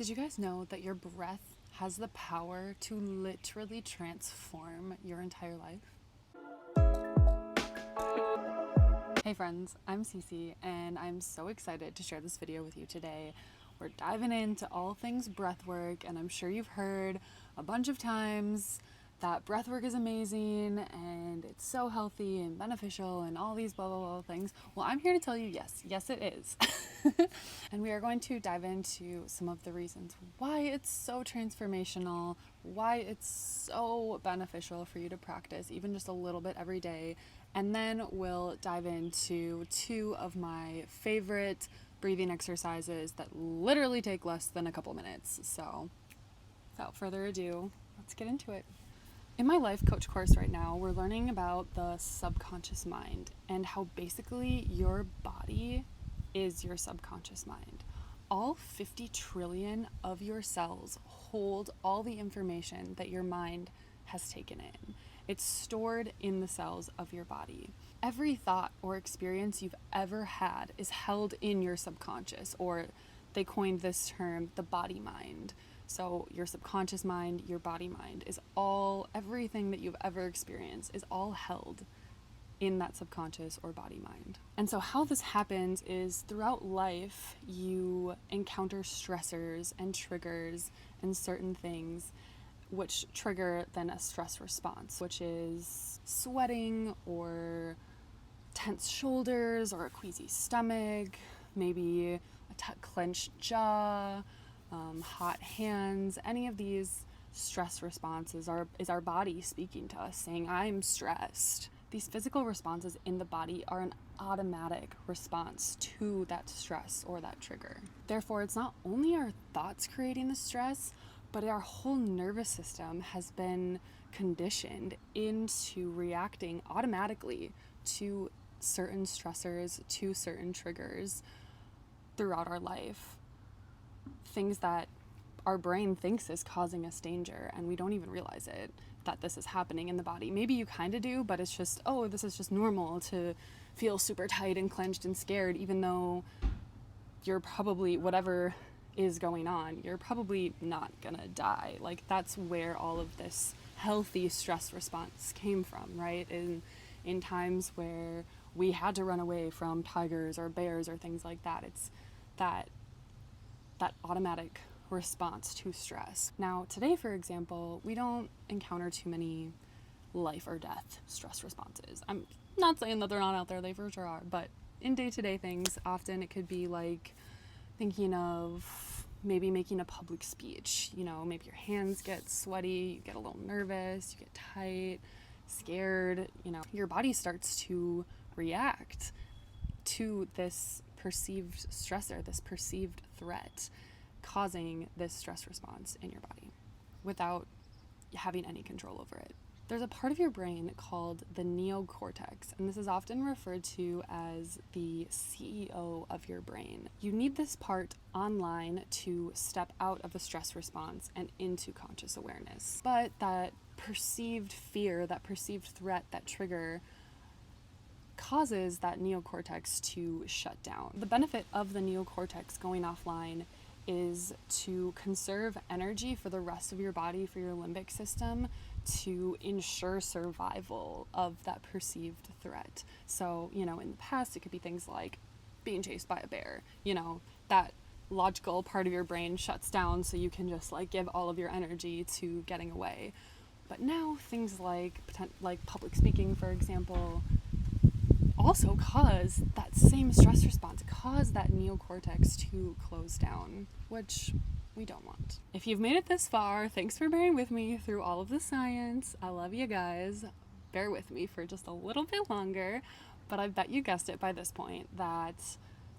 Did you guys know that your breath has the power to literally transform your entire life? Hey friends, I'm Cece and I'm so excited to share this video with you today. We're diving into all things breathwork, and I'm sure you've heard a bunch of times that breathwork is amazing and it's so healthy and beneficial and all these blah blah blah things. Well, I'm here to tell you yes it is. And we are going to dive into some of the reasons why it's so transformational, why it's so beneficial for you to practice even just a little bit every day. And then we'll dive into two of my favorite breathing exercises that literally take less than a couple minutes. So without further ado, let's get into it. In my life coach course right now, we're learning about the subconscious mind and how basically your body is your subconscious mind. All 50 trillion of your cells hold all the information that your mind has taken in. It's stored in the cells of your body. Every thought or experience you've ever had is held in your subconscious, or they coined this term, the body mind. So your subconscious mind, your body mind is everything that you've ever experienced is all held in that subconscious or body mind. And so how this happens is throughout life, you encounter stressors and triggers and certain things which trigger then a stress response, which is sweating or tense shoulders or a queasy stomach, maybe a clenched jaw, hot hands. Any of these stress responses is our body speaking to us saying, I'm stressed. These physical responses in the body are an automatic response to that stress or that trigger. Therefore, it's not only our thoughts creating the stress, but our whole nervous system has been conditioned into reacting automatically to certain stressors, to certain triggers throughout our life. Things that our brain thinks is causing us danger, and we don't even realize it, that this is happening in the body. Maybe you kind of do, but it's just, this is just normal to feel super tight and clenched and scared, even though you're probably, whatever is going on, you're probably not gonna die. Like, that's where all of this healthy stress response came from, right? In times where we had to run away from tigers or bears or things like that, it's that automatic response to stress. Now, today, for example, we don't encounter too many life or death stress responses. I'm not saying that they're not out there, they for sure are, but in day-to-day things, often it could be like thinking of maybe making a public speech. Maybe your hands get sweaty, you get a little nervous, you get tight, scared. Your body starts to react to this perceived stressor, this perceived threat, causing this stress response in your body without having any control over it. There's a part of your brain called the neocortex, and this is often referred to as the CEO of your brain. You need this part online to step out of a stress response and into conscious awareness. But that perceived fear, that perceived threat, that trigger causes that neocortex to shut down. The benefit of the neocortex going offline is to conserve energy for the rest of your body, for your limbic system, to ensure survival of that perceived threat. So, in the past, it could be things like being chased by a bear. That logical part of your brain shuts down so you can just give all of your energy to getting away. But now things like public speaking, for example, also cause that same stress response, cause that neocortex to close down, which we don't want. If you've made it this far, thanks for bearing with me through all of the science. I love you guys. Bear with me for just a little bit longer, but I bet you guessed it by this point that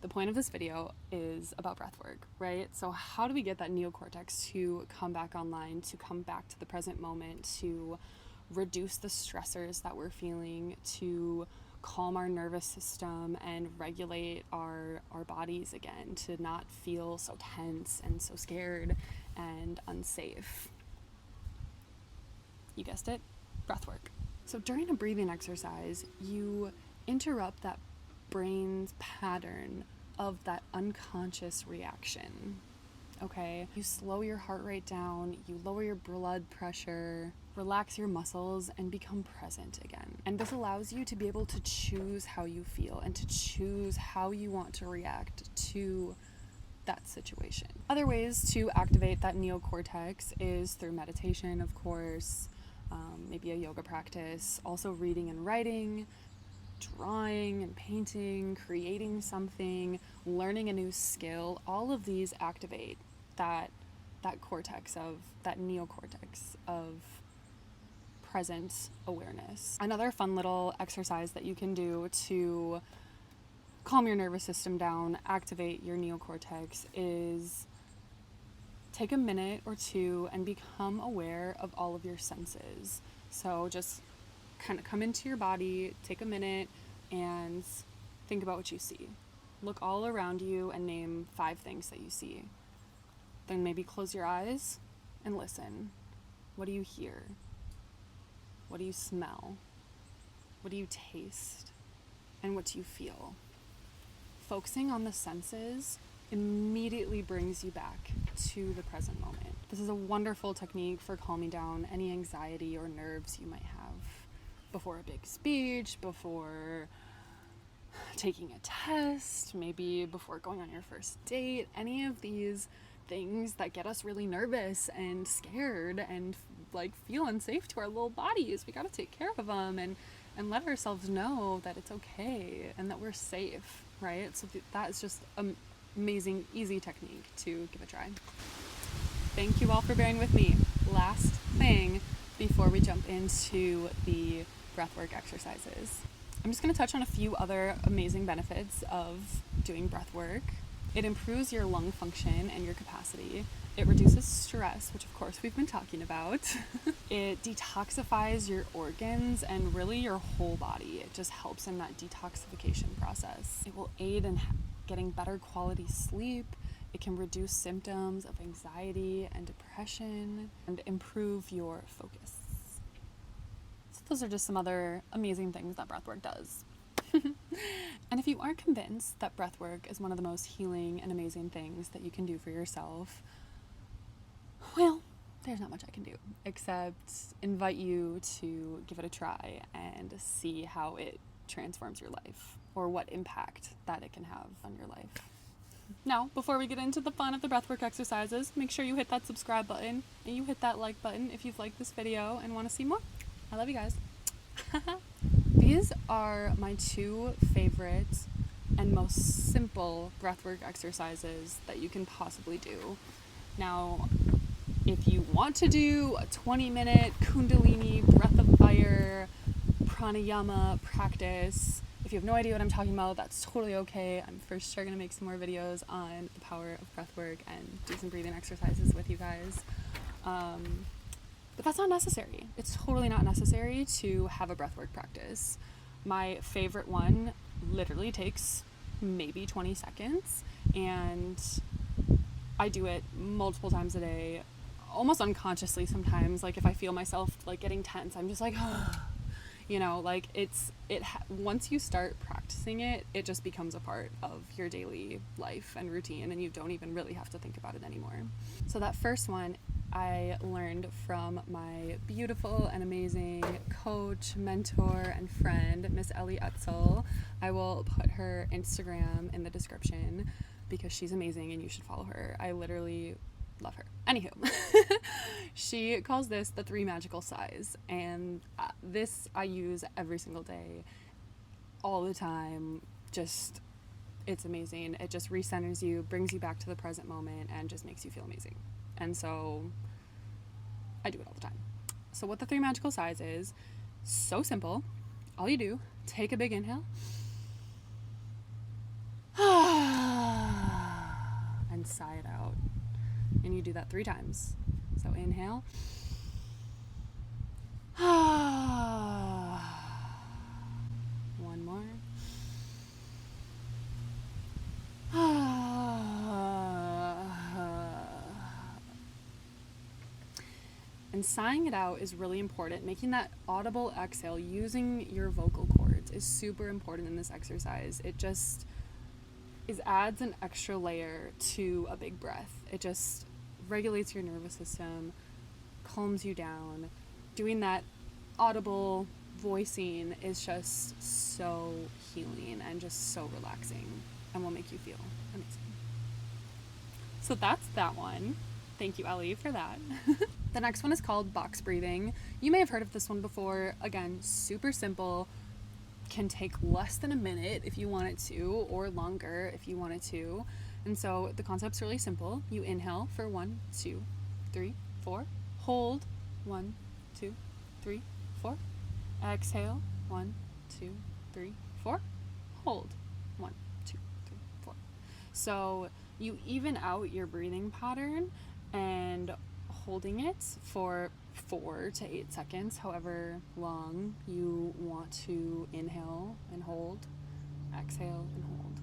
the point of this video is about breathwork, right? So how do we get that neocortex to come back online, to come back to the present moment, to reduce the stressors that we're feeling, to calm our nervous system and regulate our bodies again, to not feel so tense and so scared and unsafe? You guessed it, breathwork. So during a breathing exercise, you interrupt that brain's pattern of that unconscious reaction okay? You slow your heart rate down, you lower your blood pressure, relax your muscles, and become present again. And this allows you to be able to choose how you feel and to choose how you want to react to that situation. Other ways to activate that neocortex is through meditation, of course, maybe a yoga practice, also reading and writing, drawing and painting, creating something, learning a new skill. All of these activate that cortex of that neocortex of present awareness. Another fun little exercise that you can do to calm your nervous system down, activate your neocortex, is take a minute or two and become aware of all of your senses. So just kind of come into your body, take a minute, and think about what you see. Look all around you and name 5 things that you see. Then maybe close your eyes and listen. What do you hear? What do you smell? What do you taste? And what do you feel? Focusing on the senses immediately brings you back to the present moment. This is a wonderful technique for calming down any anxiety or nerves you might have before a big speech, before taking a test, maybe before going on your first date. Any of these things that get us really nervous and scared and like feel unsafe to our little bodies, we got to take care of them and let ourselves know that it's okay and that we're safe, right? So that is just an amazing, easy technique to give a try. Thank you all for bearing with me. Last thing before we jump into the breathwork exercises. I'm just going to touch on a few other amazing benefits of doing breathwork. It improves your lung function and your capacity. It reduces stress, which of course we've been talking about. It detoxifies your organs and really your whole body. It just helps in that detoxification process. It will aid in getting better quality sleep. It can reduce symptoms of anxiety and depression and improve your focus. So those are just some other amazing things that breathwork does. And if you aren't convinced that breathwork is one of the most healing and amazing things that you can do for yourself, well, there's not much I can do except invite you to give it a try and see how it transforms your life or what impact that it can have on your life. Now, before we get into the fun of the breathwork exercises, make sure you hit that subscribe button and you hit that like button if you've liked this video and want to see more. I love you guys. These are my 2 favorite and most simple breathwork exercises that you can possibly do. Now, if you want to do a 20-minute Kundalini breath of fire pranayama practice, if you have no idea what I'm talking about, that's totally okay. I'm for sure going to make some more videos on the power of breathwork and do some breathing exercises with you guys. But that's not necessary. It's totally not necessary to have a breathwork practice. My favorite one literally takes maybe 20 seconds, and I do it multiple times a day, almost unconsciously sometimes. Like if I feel myself like getting tense, I'm just like, you know, like once you start practicing it, it just becomes a part of your daily life and routine, and you don't even really have to think about it anymore. So that first one I learned from my beautiful and amazing coach, mentor, and friend, Miss Ellie Etzel. I will put her Instagram in the description because she's amazing and you should follow her. I literally love her. Anywho, she calls this the 3 magical sighs, and this I use every single day, all the time. Just, it's amazing. It just recenters you, brings you back to the present moment, and just makes you feel amazing. And so I do it all the time. So what the 3 magical sighs is, so simple. All you do, take a big inhale and sigh it out. And you do that 3 times. So inhale. One more. And sighing it out is really important. Making that audible exhale, using your vocal cords, is super important in this exercise. It is adds an extra layer to a big breath. It just regulates your nervous system, calms you down. Doing that audible voicing is just so healing and just so relaxing and will make you feel amazing. So that's that one. Thank you, Ellie, for that. The next one is called box breathing. You may have heard of this one before. Again, super simple. Can take less than a minute if you want it to, or longer if you want it to. And so the concept's really simple. You inhale for 1, 2, 3, 4. Hold 1, 2, 3, 4. Exhale 1, 2, 3, 4. Hold 1, 2, 3, 4. So you even out your breathing pattern and holding it for 4 to 8 seconds, however long you want to inhale and hold, exhale and hold.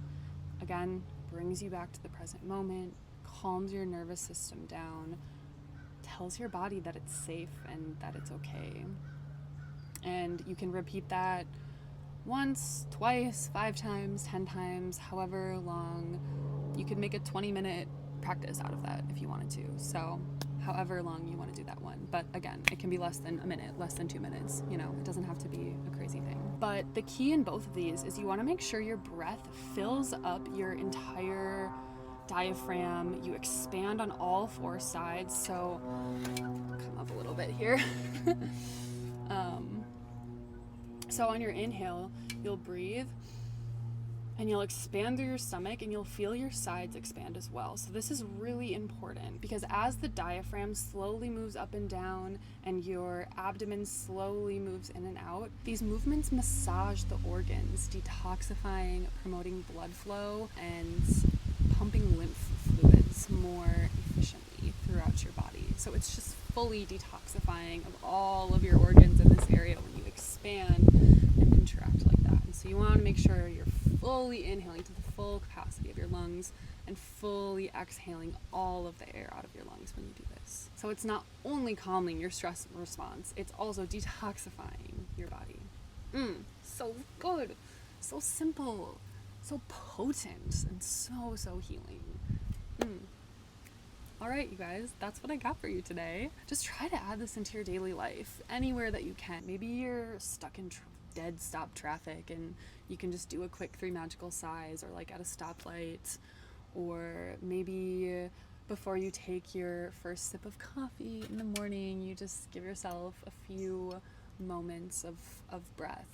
Again, brings you back to the present moment, calms your nervous system down, tells your body that it's safe and that it's okay. And you can repeat that once, twice, 5 times, 10 times, however long. You could make a 20-minute practice out of that if you wanted to. So however long you want to do that one. But again, it can be less than a minute, less than 2 minutes. You know, it doesn't have to be a crazy thing. But the key in both of these is you want to make sure your breath fills up your entire diaphragm. You expand on all 4 sides. So come up a little bit here. So on your inhale, you'll breathe and you'll expand through your stomach and you'll feel your sides expand as well. So this is really important because as the diaphragm slowly moves up and down and your abdomen slowly moves in and out, these movements massage the organs, detoxifying, promoting blood flow, and pumping lymph fluids more efficiently throughout your body. So it's just fully detoxifying of all of your organs in this area when you expand and contract like that. And so you want to make sure you're fully inhaling to the full capacity of your lungs and fully exhaling all of the air out of your lungs when you do this. So it's not only calming your stress response, it's also detoxifying your body. So good, so simple, so potent, and so healing. All right, you guys, that's what I got for you today. Just try to add this into your daily life anywhere that you can. Maybe you're stuck in dead stop traffic and you can just do a quick 3 magical sighs, or like at a stoplight, or maybe before you take your first sip of coffee in the morning, you just give yourself a few moments of breath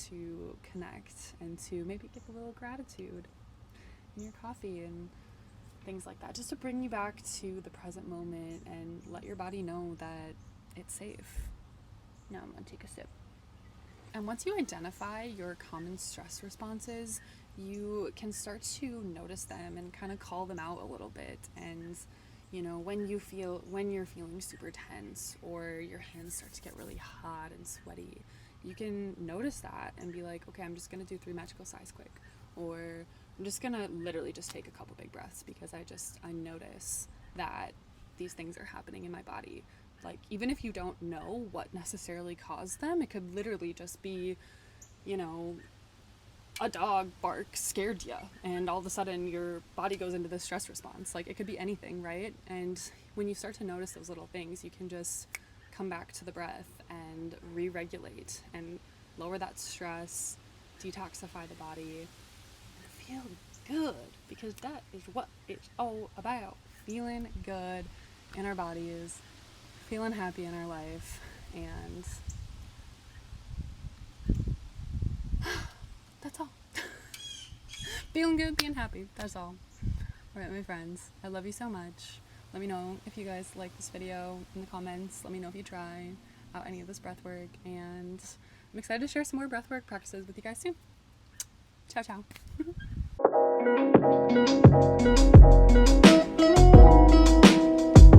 to connect and to maybe give a little gratitude in your coffee and things like that, just to bring you back to the present moment and let your body know that it's safe. Now I'm gonna take a sip. And once you identify your common stress responses, you can start to notice them and kind of call them out a little bit. And you know, when you're feeling super tense or your hands start to get really hot and sweaty, you can notice that and be like, okay, I'm just gonna do 3 magical sighs quick, or I'm just gonna literally just take a couple big breaths because I notice that these things are happening in my body. Like, even if you don't know what necessarily caused them, it could literally just be, you know, a dog bark scared you and all of a sudden your body goes into this stress response. Like, it could be anything, right? And when you start to notice those little things, you can just come back to the breath and re-regulate and lower that stress, detoxify the body, feel good, because that is what it's all about. Feeling good in our bodies, feeling happy in our life, and that's all. Feeling good, being happy, that's all. Alright, my friends, I love you so much. Let me know if you guys like this video in the comments. Let me know if you try out any of this breath work, and I'm excited to share some more breath work practices with you guys soon. Ciao, ciao.